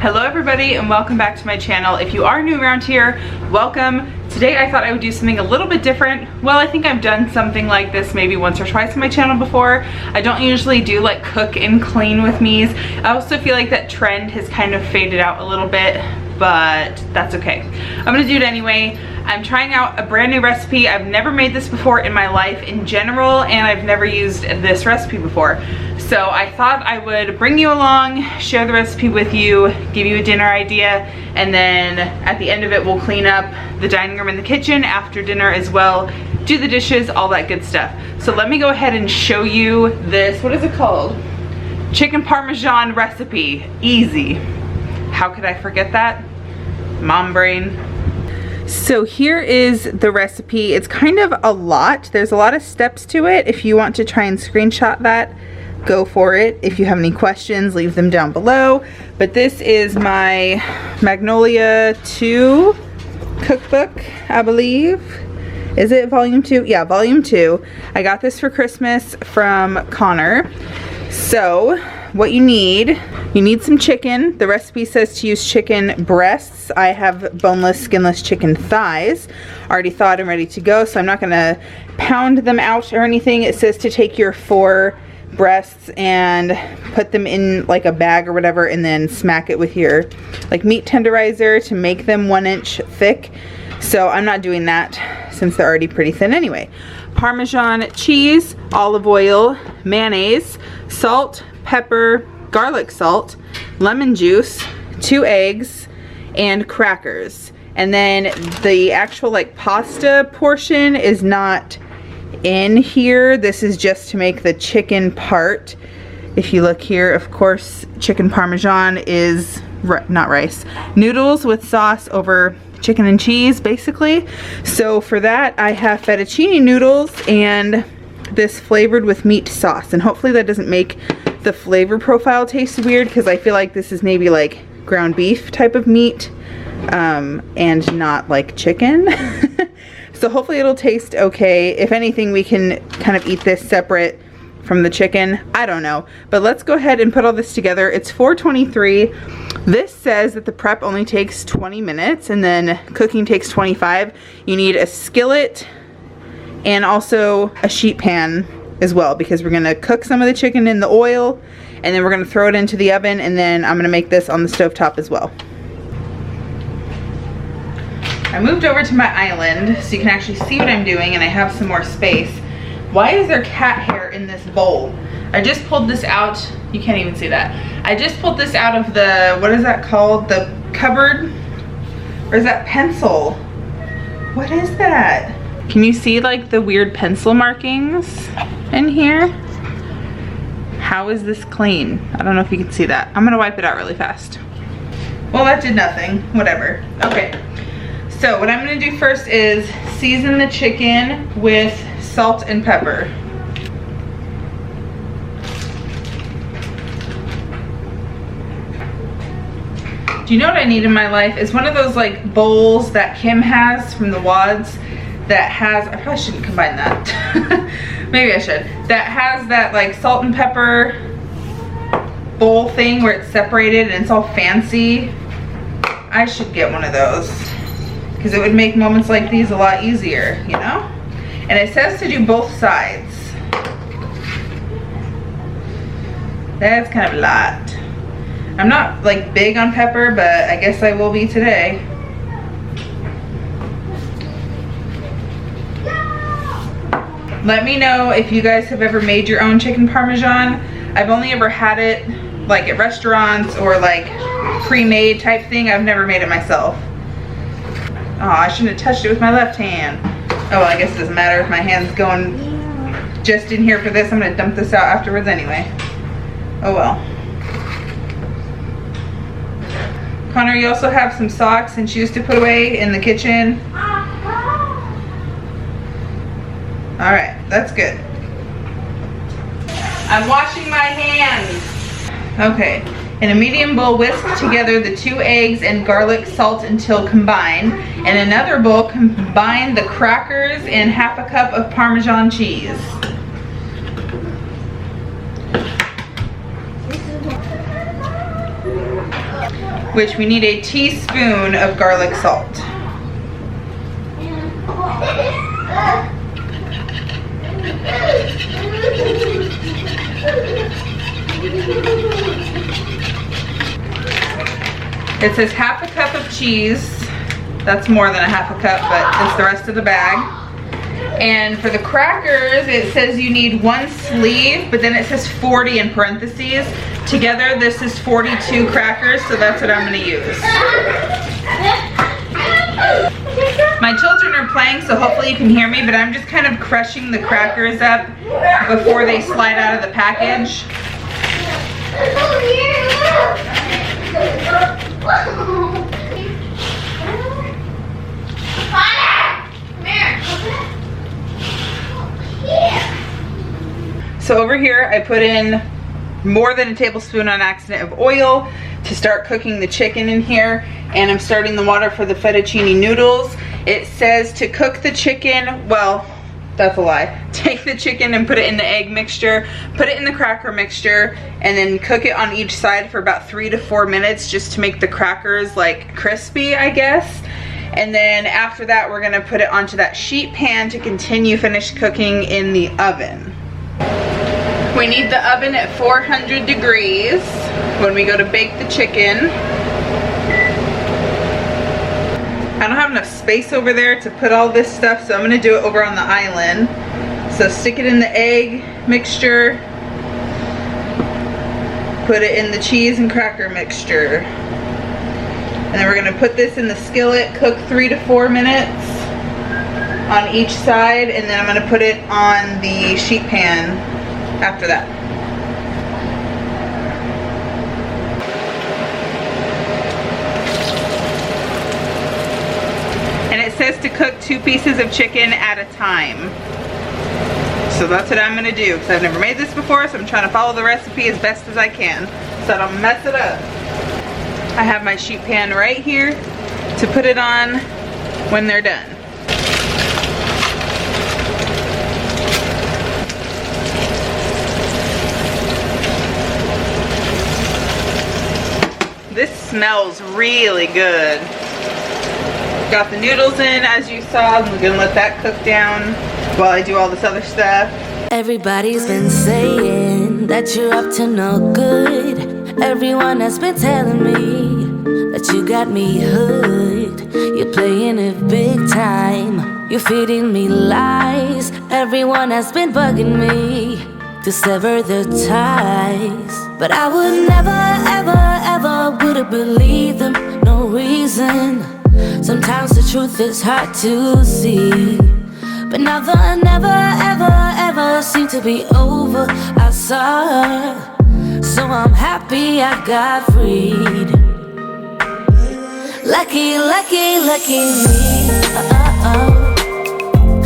Hello everybody and welcome back to my channel. If you are new around here, welcome. Today I thought I would do something a little bit different. Well, I think I've done something like this maybe once or twice on my channel before. I don't usually do like cook and clean with me's. I also feel like that trend has kind of faded out a little bit, but that's okay. I'm gonna do it anyway. I'm trying out a brand new recipe. I've never made this before in my life in general, and I've never used this recipe before. So I thought I would bring you along, share the recipe with you, give you a dinner idea, and then at the end of it we'll clean up the dining room and the kitchen after dinner as well, do the dishes, all that good stuff. So let me go ahead and show you this, what is it called? Chicken Parmesan recipe. Easy. How could I forget that? Mom brain. So here is the recipe. It's kind of a lot. There's a lot of steps to it. If you want to try and screenshot that, go for it. If you have any questions, leave them down below. But this is my Magnolia 2 cookbook, I believe. Is it volume 2? Yeah, volume 2. I got this for Christmas from Connor. So what you need some chicken. The recipe says to use chicken breasts. I have boneless, skinless chicken thighs already thawed and ready to go, so I'm not gonna pound them out or anything. It says to take your 4 breasts and put them in like a bag or whatever, and then smack it with your like meat tenderizer to make them 1 inch thick. So I'm not doing that since they're already pretty thin anyway. Parmesan cheese, olive oil, mayonnaise, salt, pepper, garlic salt, lemon juice, 2 eggs, and crackers. And then the actual like pasta portion is not in here. This is just to make the chicken part. If you look here, of course, chicken parmesan is not rice, noodles with sauce over chicken and cheese basically. So for that I have fettuccine noodles and this flavored with meat sauce, and hopefully that doesn't make the flavor profile taste weird, because I feel like this is maybe like ground beef type of meat and not like chicken. So hopefully it'll taste okay. If anything, we can kind of eat this separate from the chicken. I don't know. But let's go ahead and put all this together. It's 4:23. This says that the prep only takes 20 minutes and then cooking takes 25. You need a skillet and also a sheet pan as well, because we're gonna cook some of the chicken in the oil and then we're gonna throw it into the oven, and then I'm gonna make this on the stovetop as well. I moved over to my island so you can actually see what I'm doing, and I have some more space. Why is there cat hair in this bowl? I just pulled this out. You can't even see that. I just pulled this out of the, what is that called? The cupboard? Or is that pencil? What is that? Can you see like the weird pencil markings in here? How is this clean? I don't know if you can see that. I'm gonna wipe it out really fast. Well, that did nothing. Whatever. Okay. So what I'm gonna do first is season the chicken with salt and pepper. Do you know what I need in my life? Is one of those like bowls that Kim has from the Wads that has, I probably shouldn't combine that. Maybe I should. That has that like salt and pepper bowl thing where it's separated and it's all fancy. I should get one of those, because it would make moments like these a lot easier, you know? And it says to do both sides. That's kind of a lot. I'm not like big on pepper, but I guess I will be today. Let me know if you guys have ever made your own chicken parmesan. I've only ever had it like at restaurants or like pre-made type thing. I've never made it myself. Oh, I shouldn't have touched it with my left hand. Oh, well, I guess it doesn't matter if my hand's going just in here for this. I'm gonna dump this out afterwards anyway. Oh well. Connor, you also have some socks and shoes to put away in the kitchen. All right, that's good. I'm washing my hands. Okay. In a medium bowl, whisk together the 2 eggs and garlic salt until combined. In another bowl, combine the crackers and half a cup of Parmesan cheese. which we need a teaspoon of garlic salt. It says half a cup of cheese. That's more than a half a cup, but it's the rest of the bag. And for the crackers, it says you need 1 sleeve, but then it says 40 in parentheses. Together, this is 42 crackers, so that's what I'm gonna use. My children are playing, so hopefully you can hear me, but I'm just kind of crushing the crackers up before they slide out of the package. So over here I put in more than a tablespoon on accident of oil to start cooking the chicken in here, and I'm starting the water for the fettuccine noodles. It says to cook the chicken, well, that's a lie. Take the chicken and put it in the egg mixture, put it in the cracker mixture, and then cook it on each side for about 3 to 4 minutes just to make the crackers like crispy, I guess. And then after that, we're gonna put it onto that sheet pan to continue finish cooking in the oven. We need the oven at 400 degrees when we go to bake the chicken. I don't have enough space over there to put all this stuff, so I'm gonna do it over on the island. So stick it in the egg mixture, put it in the cheese and cracker mixture. And then we're gonna put this in the skillet, cook 3 to 4 minutes on each side, and then I'm gonna put it on the sheet pan after that. And it says to cook 2 pieces of chicken at a time. So that's what I'm gonna do, because I've never made this before, so I'm trying to follow the recipe as best as I can so I don't mess it up. I have my sheet pan right here to put it on when they're done. This smells really good. Got the noodles in, as you saw. I'm gonna let that cook down while I do all this other stuff. Everybody's been saying that you're up to no good. Everyone has been telling me that you got me hooked. You're playing it big time. You're feeding me lies. Everyone has been bugging me to sever the ties, but I would never, ever, ever would have believed them. No reason. Sometimes the truth is hard to see, but now the never, ever, ever seem to be over. I saw her, so I'm happy I got freed. Lucky, lucky, lucky me.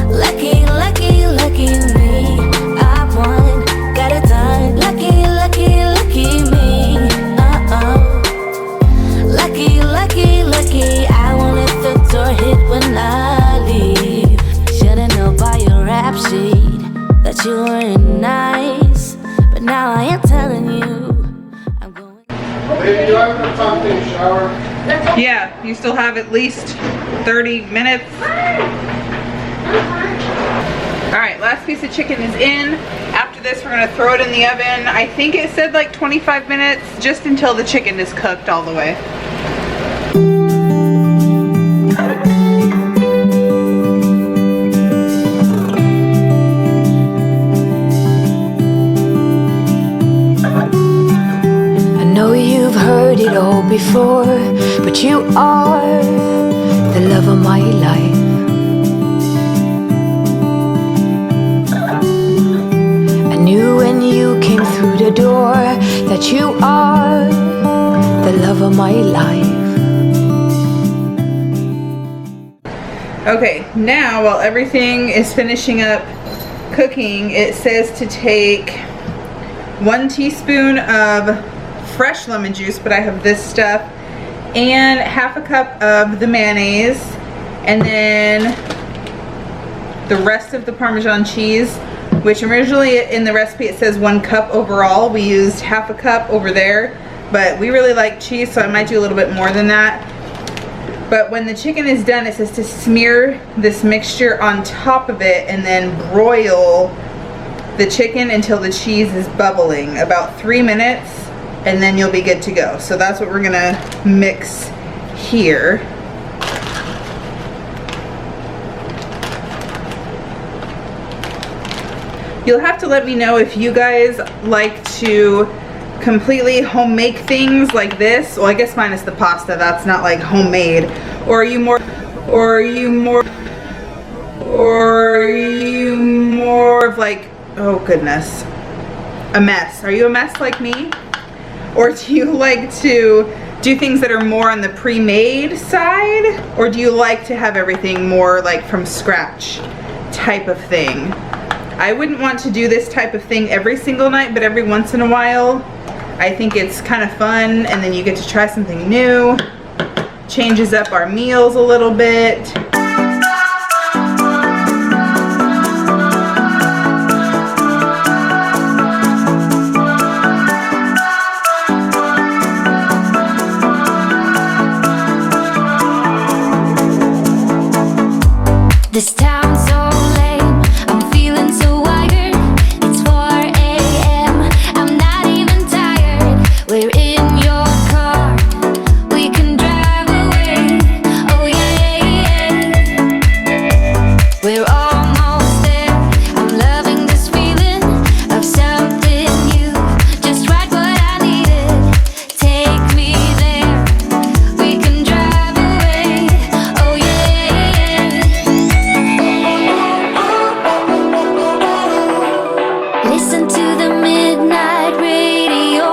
Lucky, lucky, lucky me. I won, got it done. Lucky, lucky, lucky me. Lucky, lucky, lucky. I won't let the door hit when I leave. Should've known by your rap sheet that you weren't nice, but now I am telling you I'm going. Baby, do I have enough time to take a shower? Yeah, you still have at least 30 minutes. Alright, last piece of chicken is in. After this, we're gonna throw it in the oven. I think it said like 25 minutes, just until the chicken is cooked all the way. I know you've heard it all before, but you are the love of my life. I knew when you came through the door that you are the love of my life. Okay, now while everything is finishing up cooking, it says to take 1 teaspoon of fresh lemon juice, but I have this stuff, and half a cup of the mayonnaise, and then the rest of the Parmesan cheese, which originally in the recipe it says 1 cup overall. We used half a cup over there, but we really like cheese, so I might do a little bit more than that. But when the chicken is done, it says to smear this mixture on top of it and then broil the chicken until the cheese is bubbling, about 3 minutes, and then you'll be good to go. So that's what we're gonna mix here. You'll have to let me know if you guys like to completely homemade things like this. Well, I guess minus the pasta, that's not like homemade. Or are you more of like, oh goodness, a mess? Are you a mess like me? Or do you like to do things that are more on the pre-made side? Or do you like to have everything more like from scratch type of thing? I wouldn't want to do this type of thing every single night, but every once in a while, I think it's kind of fun, and then you get to try something new. Changes up our meals a little bit. This town's so lame, I'm feeling so wired. It's 4 a.m., I'm not even tired. We're in your car, we can drive away. Oh yeah, we're almost there. I'm loving this feeling of something new. Just right what I needed. Take me there, we can drive away. Oh yeah. Listen to the midnight radio.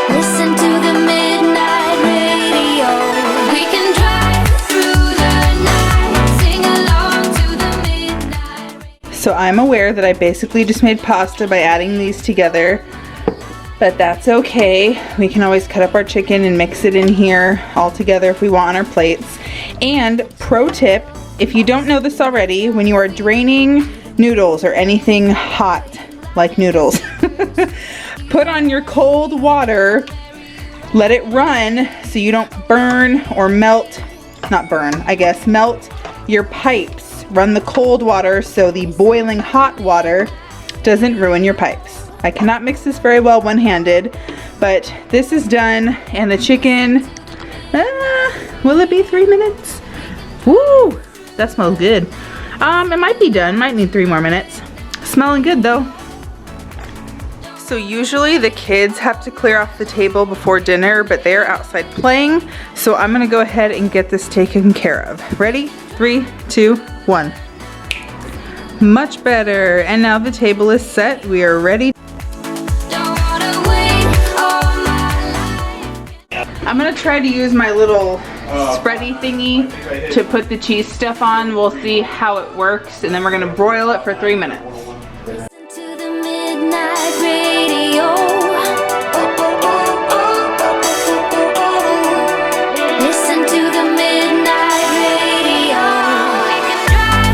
Listen to the midnight radio. We can drive through the night, sing along to the midnight radio. So I'm aware that I basically just made pasta by adding these together, but that's okay. We can always cut up our chicken and mix it in here all together if we want on our plates. And pro tip, if you don't know this already, when you are draining noodles or anything hot like noodles, put on your cold water, let it run so you don't burn or melt, not burn, I guess, melt your pipes. Run the cold water so the boiling hot water doesn't ruin your pipes. I cannot mix this very well one-handed, but this is done, and the chicken, will it be 3 minutes? Woo! That smells good. It might be done, might need 3 more minutes. Smelling good though. So usually the kids have to clear off the table before dinner, but they're outside playing. So I'm gonna go ahead and get this taken care of. Ready? 3, 2, 1. Much better. And now the table is set. We are ready. Don't wanna wait all my life. I'm gonna try to use my little spready thingy to put the cheese stuff on. We'll see how it works, and then we're gonna broil it for 3 minutes. Listen to the midnight radio. Listen to the midnight radio. We can drive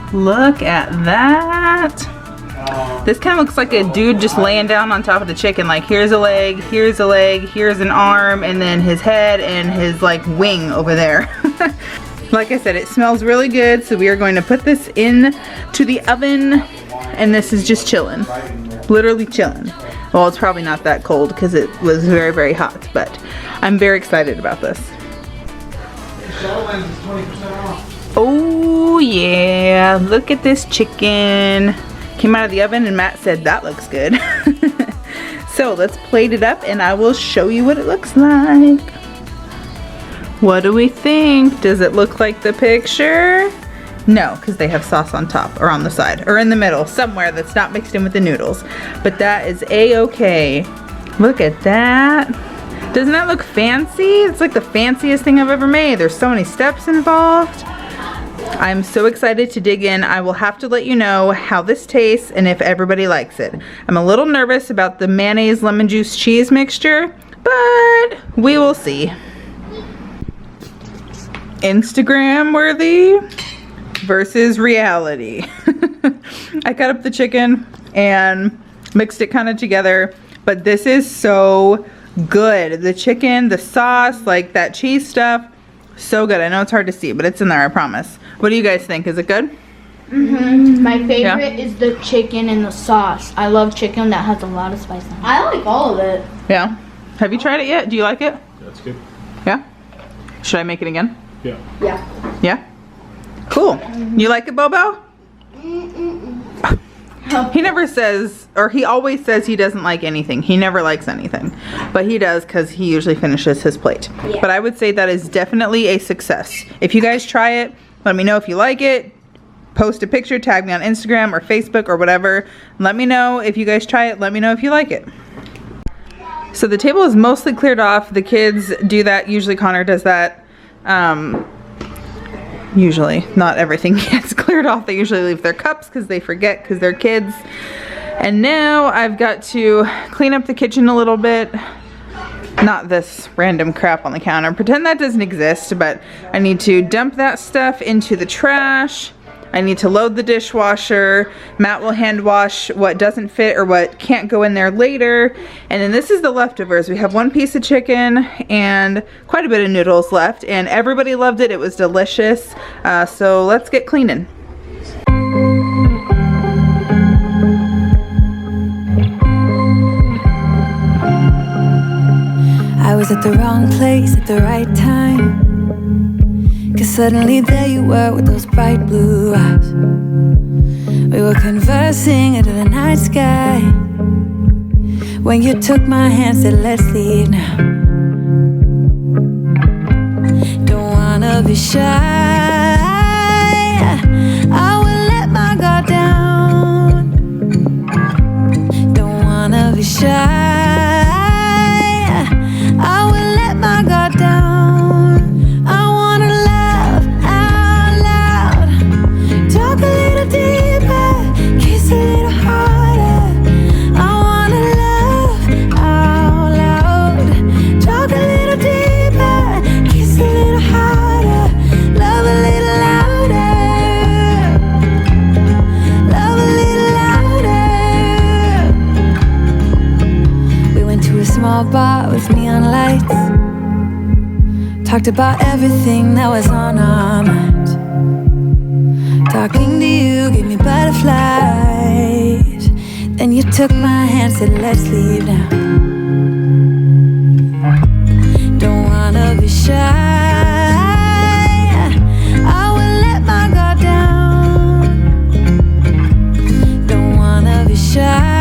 through. Look at that. This kind of looks like a dude just laying down on top of the chicken. Like here's a leg, here's an arm, and then his head and his like wing over there. Like I said, it smells really good, so we are going to put this in to the oven, and this is just chilling. Literally chilling. Well, it's probably not that cold because it was very, very hot, but I'm very excited about this. Oh yeah, look at this chicken. Came out of the oven and Matt said that looks good. So let's plate it up and I will show you what it looks like. What do we think? Does it look like the picture? No, because they have sauce on top or on the side or in the middle, somewhere that's not mixed in with the noodles. But that is a-okay. Look at that. Doesn't that look fancy? It's like the fanciest thing I've ever made. There's so many steps involved. I'm so excited to dig in. I will have to let you know how this tastes and if everybody likes it. I'm a little nervous about the mayonnaise lemon juice cheese mixture, but we will see. Instagram worthy versus reality. I cut up the chicken and mixed it kind of together, but this is so good. The chicken, the sauce, like that cheese stuff, so good. I know it's hard to see, but it's in there, I promise. What do you guys think? Is it good? My favorite is the chicken and the sauce. I love chicken that has a lot of spice on it. I like all of it. Yeah. Have you tried it yet? Do you like it? That's good. Yeah? Should I make it again? Yeah. Yeah. Yeah? Cool. You like it, Bobo? He never says, or he always says he doesn't like anything. He never likes anything. But he does because he usually finishes his plate. Yeah. But I would say that is definitely a success. If you guys try it, let me know if you like it. Post a picture, tag me on Instagram or Facebook or whatever. Let me know if you guys try it. Let me know if you like it. So the table is mostly cleared off. The kids do that. Usually Connor does that. Usually, not everything gets cleared off. They usually leave their cups because they forget because they're kids. And now I've got to clean up the kitchen a little bit. Not this random crap on the counter. Pretend that doesn't exist, but I need to dump that stuff into the trash. I need to load the dishwasher. Matt will hand wash what doesn't fit or what can't go in there later. And then this is the leftovers. We have one piece of chicken and quite a bit of noodles left, and everybody loved it. It was delicious. So let's get cleaning. I was at the wrong place at the right time. 'Cause suddenly there you were with those bright blue eyes. We were conversing under the night sky when you took my hand, said let's leave now. Don't wanna be shy, I will let my guard down. Don't wanna be shy, I will let my guard down. Bar with neon lights, talked about everything that was on our minds. Talking to you gave me butterflies. Then you took my hand, said let's leave now. Don't wanna be shy, I will let my guard down. Don't wanna be shy,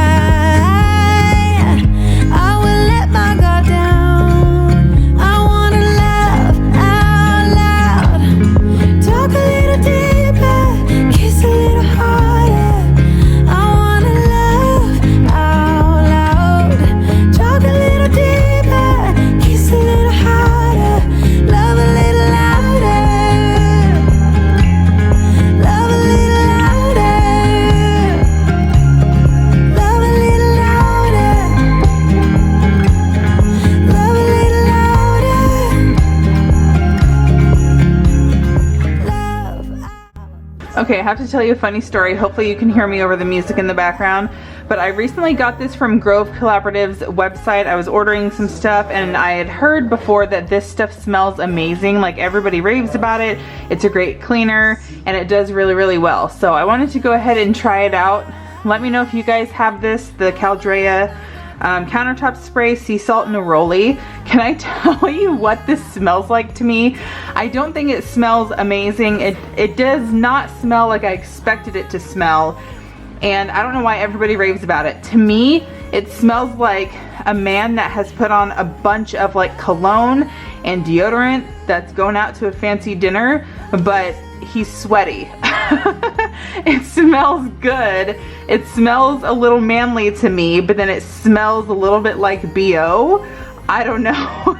Okay, I have to tell you a funny story. Hopefully you can hear me over the music in the background. But I recently got this from Grove Collaborative's website. I was ordering some stuff and I had heard before that this stuff smells amazing. Like everybody raves about it. It's a great cleaner and it does really, really well. So I wanted to go ahead and try it out. Let me know if you guys have this, the Caldrea countertop spray sea salt neroli. Can I tell you what this smells like to me? I don't think it smells amazing. It does not smell like I expected it to smell, and I don't know why everybody raves about it. To me, it smells like a man that has put on a bunch of like cologne and deodorant that's going out to a fancy dinner, but he's sweaty. It smells good. It smells a little manly to me, but then it smells a little bit like BO. I don't know.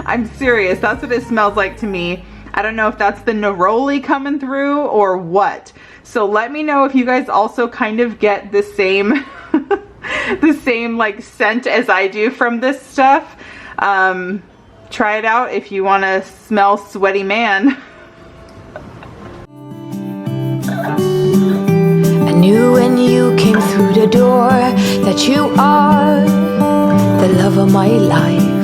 I'm serious. That's what it smells like to me. I don't know if that's the neroli coming through or what. So let me know if you guys also kind of get the same the same like scent as I do from this stuff. Try it out if you want to smell sweaty man. I knew when you came through the door that you are the love of my life.